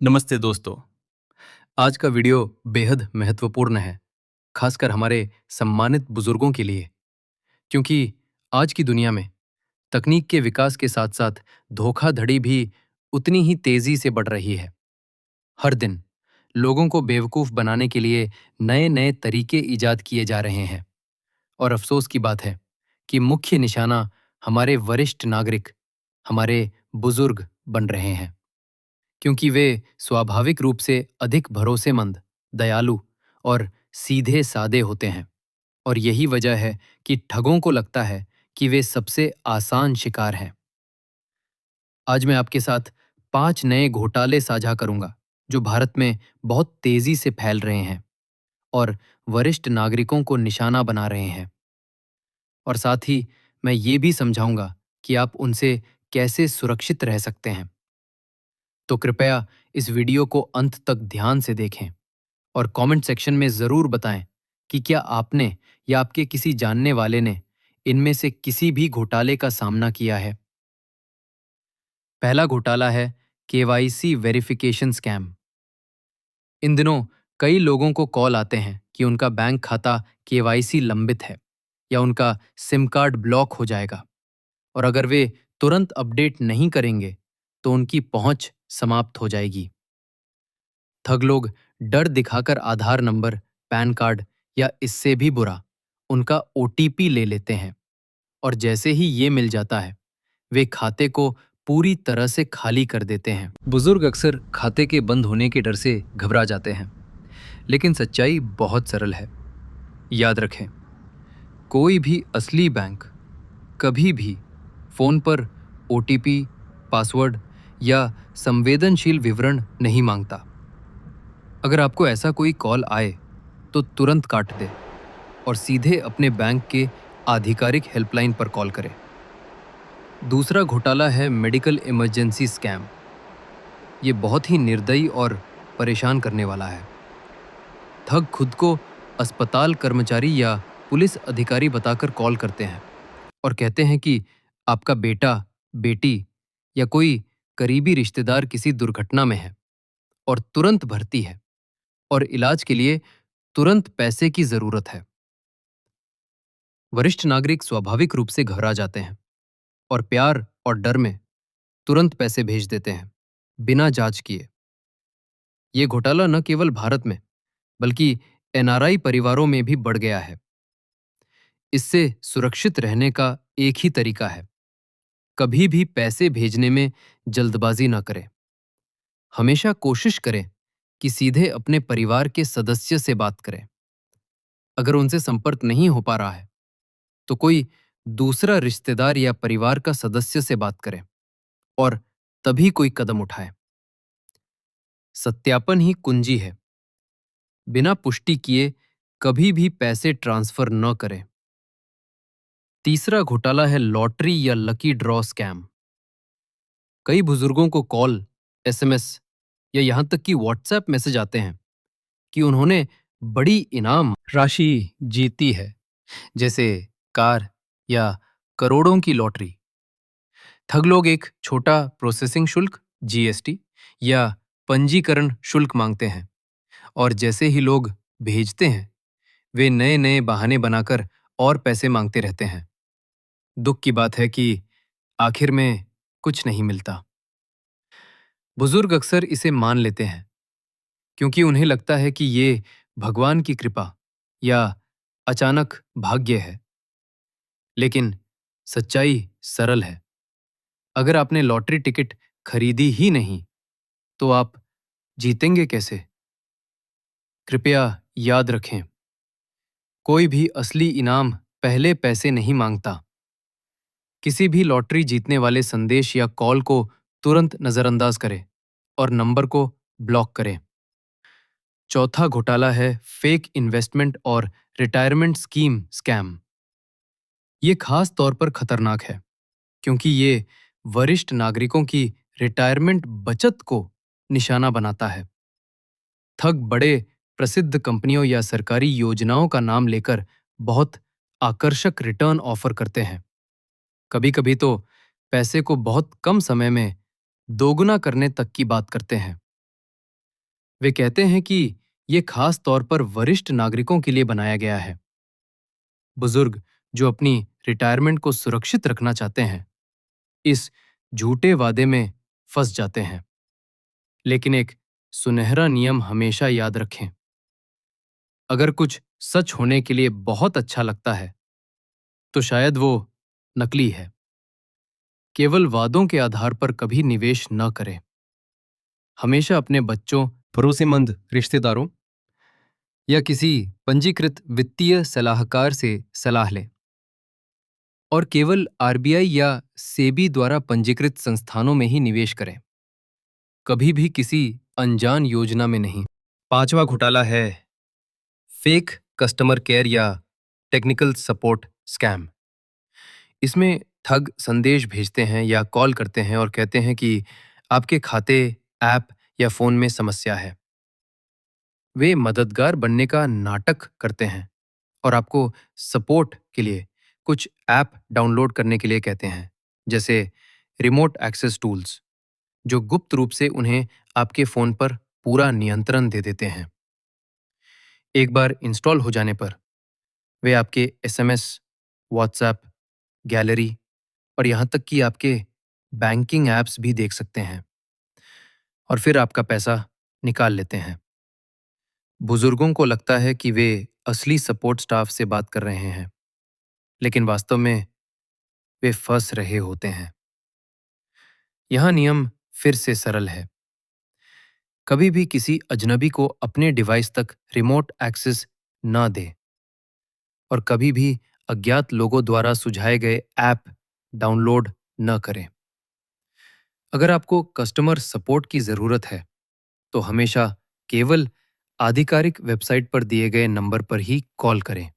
नमस्ते दोस्तों। आज का वीडियो बेहद महत्वपूर्ण है, खासकर हमारे सम्मानित बुजुर्गों के लिए, क्योंकि आज की दुनिया में तकनीक के विकास के साथ-साथ धोखाधड़ी भी उतनी ही तेजी से बढ़ रही है। हर दिन लोगों को बेवकूफ बनाने के लिए नए-नए तरीके इजाद किए जा रहे हैं और अफसोस की बात है कि मुख्य निशाना हमारे वरिष्ठ नागरिक, हमारे बुजुर्ग बन रहे हैं। क्योंकि वे स्वाभाविक रूप से अधिक भरोसेमंद, दयालु और सीधे सादे होते हैं और यही वजह है कि ठगों को लगता है कि वे सबसे आसान शिकार हैं। आज मैं आपके साथ 5 नए घोटाले साझा करूंगा जो भारत में बहुत तेजी से फैल रहे हैं और वरिष्ठ नागरिकों को निशाना बना रहे हैं। और साथ ही मैं ये भी समझाऊंगा कि आप उनसे कैसे सुरक्षित रह सकते हैं। तो कृपया इस वीडियो को अंत तक ध्यान से देखें और कमेंट सेक्शन में ज़रूर बताएं कि क्या आपने या आपके किसी जानने वाले ने इनमें से किसी भी घोटाले का सामना किया है। पहला घोटाला है केवाईसी वेरिफिकेशन स्कैम। इन दिनों कई लोगों को कॉल आते हैं कि उनका बैंक खाता केवाईसी लंबित है या उनका सिम कार्ड ब्लॉक हो जाएगा और अगर वे तुरंत अपडेट नहीं करेंगे तो उनकी पहुंच समाप्त हो जाएगी। ठग लोग डर दिखाकर आधार नंबर, पैन कार्ड या इससे भी बुरा उनका ओटीपी ले लेते हैं और जैसे ही ये मिल जाता है वे खाते को पूरी तरह से खाली कर देते हैं। बुजुर्ग अक्सर खाते के बंद होने के डर से घबरा जाते हैं, लेकिन सच्चाई बहुत सरल है। याद रखें, कोई भी असली बैंक कभी भी फोन पर ओटीपी, पासवर्ड या संवेदनशील विवरण नहीं मांगता। अगर आपको ऐसा कोई कॉल आए तो तुरंत काट दें और सीधे अपने बैंक के आधिकारिक हेल्पलाइन पर कॉल करें। दूसरा घोटाला है मेडिकल इमरजेंसी स्कैम। ये बहुत ही निर्दयी और परेशान करने वाला है। ठग खुद को अस्पताल कर्मचारी या पुलिस अधिकारी बताकर कॉल करते हैं और कहते हैं कि आपका बेटा, बेटी या कोई करीबी रिश्तेदार किसी दुर्घटना में है और तुरंत भर्ती है और इलाज के लिए तुरंत पैसे की जरूरत है। वरिष्ठ नागरिक स्वाभाविक रूप से घबरा जाते हैं और प्यार और डर में तुरंत पैसे भेज देते हैं, बिना जांच किए। ये घोटाला न केवल भारत में बल्कि एनआरआई परिवारों में भी बढ़ गया है। इससे सुरक्षित रहने का एक ही तरीका है, कभी भी पैसे भेजने में जल्दबाजी न करें। हमेशा कोशिश करें कि सीधे अपने परिवार के सदस्य से बात करें। अगर उनसे संपर्क नहीं हो पा रहा है तो कोई दूसरा रिश्तेदार या परिवार का सदस्य से बात करें और तभी कोई कदम उठाएं। सत्यापन ही कुंजी है। बिना पुष्टि किए कभी भी पैसे ट्रांसफर न करें। तीसरा घोटाला है लॉटरी या लकी ड्रॉ स्कैम। कई बुजुर्गों को कॉल, एसएमएस या यहां तक कि व्हाट्सएप मैसेज आते हैं कि उन्होंने बड़ी इनाम राशि जीती है, जैसे कार या करोड़ों की लॉटरी। ठग लोग एक छोटा प्रोसेसिंग शुल्क, जीएसटी या पंजीकरण शुल्क मांगते हैं और जैसे ही लोग भेजते हैं वे नए नए बहाने बनाकर और पैसे मांगते रहते हैं। दुख की बात है कि आखिर में कुछ नहीं मिलता। बुजुर्ग अक्सर इसे मान लेते हैं क्योंकि उन्हें लगता है कि ये भगवान की कृपा या अचानक भाग्य है। लेकिन सच्चाई सरल है। अगर आपने लॉटरी टिकट खरीदी ही नहीं तो आप जीतेंगे कैसे? कृपया याद रखें, कोई भी असली इनाम पहले पैसे नहीं मांगता। किसी भी लॉटरी जीतने वाले संदेश या कॉल को तुरंत नजरअंदाज करें और नंबर को ब्लॉक करें। चौथा घोटाला है फेक इन्वेस्टमेंट और रिटायरमेंट स्कीम स्कैम। ये खास तौर पर खतरनाक है क्योंकि ये वरिष्ठ नागरिकों की रिटायरमेंट बचत को निशाना बनाता है। ठग बड़े प्रसिद्ध कंपनियों या सरकारी योजनाओं का नाम लेकर बहुत आकर्षक रिटर्न ऑफर करते हैं। कभी कभी तो पैसे को बहुत कम समय में दोगुना करने तक की बात करते हैं। वे कहते हैं कि ये खास तौर पर वरिष्ठ नागरिकों के लिए बनाया गया है। बुजुर्ग जो अपनी रिटायरमेंट को सुरक्षित रखना चाहते हैं, इस झूठे वादे में फंस जाते हैं। लेकिन एक सुनहरा नियम हमेशा याद रखें। अगर कुछ सच होने के लिए बहुत अच्छा लगता है, तो शायद वो नकली है। केवल वादों के आधार पर कभी निवेश न करें। हमेशा अपने बच्चों, भरोसेमंद रिश्तेदारों या किसी पंजीकृत वित्तीय सलाहकार से सलाह लें और केवल आरबीआई या सेबी द्वारा पंजीकृत संस्थानों में ही निवेश करें, कभी भी किसी अनजान योजना में नहीं। पांचवा घोटाला है फेक कस्टमर केयर या टेक्निकल सपोर्ट स्कैम। इसमें ठग संदेश भेजते हैं या कॉल करते हैं और कहते हैं कि आपके खाते, ऐप या फोन में समस्या है। वे मददगार बनने का नाटक करते हैं और आपको सपोर्ट के लिए कुछ ऐप डाउनलोड करने के लिए कहते हैं, जैसे रिमोट एक्सेस टूल्स, जो गुप्त रूप से उन्हें आपके फोन पर पूरा नियंत्रण दे देते हैं। एक बार इंस्टॉल हो जाने पर वे आपके एसएमएस, व्हाट्सएप, गैलरी और यहाँ तक कि आपके बैंकिंग ऐप्स भी देख सकते हैं और फिर आपका पैसा निकाल लेते हैं। बुजुर्गों को लगता है कि वे असली सपोर्ट स्टाफ से बात कर रहे हैं, लेकिन वास्तव में वे फंस रहे होते हैं। यह नियम फिर से सरल है। कभी भी किसी अजनबी को अपने डिवाइस तक रिमोट एक्सेस न दें और कभी भी अज्ञात लोगों द्वारा सुझाए गए ऐप डाउनलोड न करें। अगर आपको कस्टमर सपोर्ट की जरूरत है, तो हमेशा केवल आधिकारिक वेबसाइट पर दिए गए नंबर पर ही कॉल करें।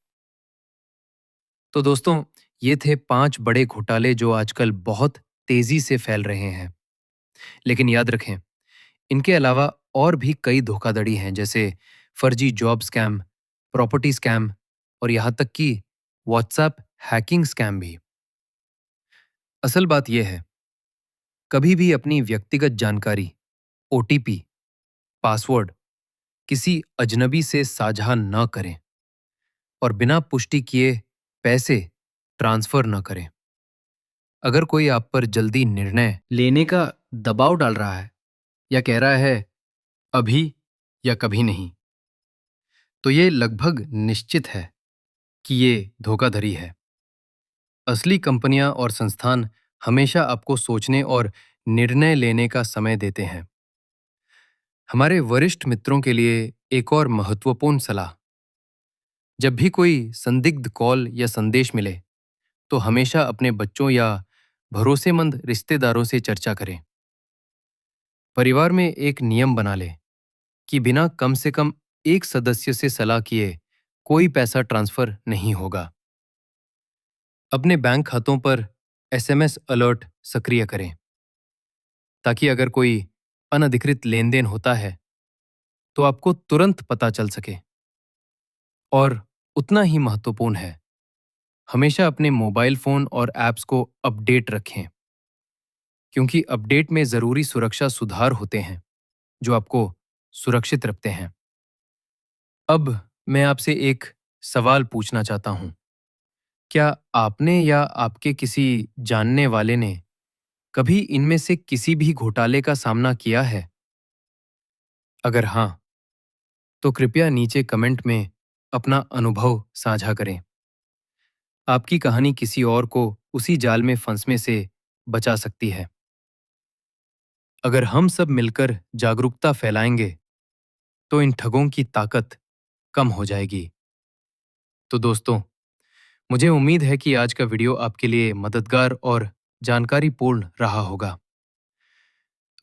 तो दोस्तों, ये थे 5 बड़े घोटाले जो आजकल बहुत तेजी से फैल रहे हैं। लेकिन याद रखें, इनके अलावा और भी कई धोखाधड़ी हैं, जैसे फर्जी जॉब स्कैम, प्रॉपर्टी स्कैम और यहाँ तक कि व्हाट्सएप हैकिंग स्कैम भी। असल बात यह है, कभी भी अपनी व्यक्तिगत जानकारी, ओटीपी, पासवर्ड किसी अजनबी से साझा न करें और बिना पुष्टि किए पैसे ट्रांसफर न करें। अगर कोई आप पर जल्दी निर्णय लेने का दबाव डाल रहा है या कह रहा है अभी या कभी नहीं, तो ये लगभग निश्चित है कि ये धोखाधड़ी है। असली कंपनियां और संस्थान हमेशा आपको सोचने और निर्णय लेने का समय देते हैं। हमारे वरिष्ठ मित्रों के लिए एक और महत्वपूर्ण सलाह: जब भी कोई संदिग्ध कॉल या संदेश मिले, तो हमेशा अपने बच्चों या भरोसेमंद रिश्तेदारों से चर्चा करें। परिवार में एक नियम बना लें कि बिना कम से कम एक सदस्य से सलाह किए कोई पैसा ट्रांसफर नहीं होगा। अपने बैंक खातों पर एसएमएस अलर्ट सक्रिय करें, ताकि अगर कोई अनधिकृत लेनदेन होता है तो आपको तुरंत पता चल सके। और उतना ही महत्वपूर्ण है, हमेशा अपने मोबाइल फोन और ऐप्स को अपडेट रखें, क्योंकि अपडेट में जरूरी सुरक्षा सुधार होते हैं जो आपको सुरक्षित रखते हैं। अब मैं आपसे एक सवाल पूछना चाहता हूं। क्या आपने या आपके किसी जानने वाले ने कभी इनमें से किसी भी घोटाले का सामना किया है? अगर हाँ, तो कृपया नीचे कमेंट में अपना अनुभव साझा करें। आपकी कहानी किसी और को उसी जाल में फंसने से बचा सकती है। अगर हम सब मिलकर जागरूकता फैलाएंगे, तो इन ठगों की ताकत कम हो जाएगी। तो दोस्तों, मुझे उम्मीद है कि आज का वीडियो आपके लिए मददगार और जानकारीपूर्ण रहा होगा।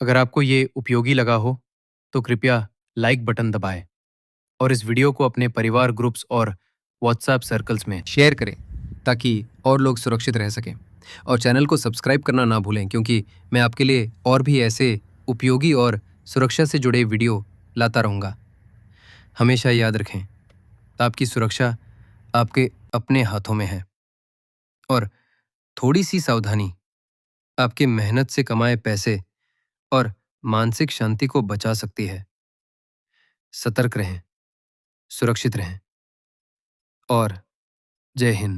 अगर आपको ये उपयोगी लगा हो, तो कृपया लाइक बटन दबाएं और इस वीडियो को अपने परिवार ग्रुप्स और व्हाट्सएप सर्कल्स में शेयर करें, ताकि और लोग सुरक्षित रह सकें। और चैनल को सब्सक्राइब करना ना भूलें, क्योंकि मैं आपके लिए और भी ऐसे उपयोगी और सुरक्षा से जुड़े वीडियो लाता रहूँगा। हमेशा याद रखें, आपकी सुरक्षा आपके अपने हाथों में है और थोड़ी सी सावधानी आपके मेहनत से कमाए पैसे और मानसिक शांति को बचा सकती है। सतर्क रहें, सुरक्षित रहें और जय हिंद।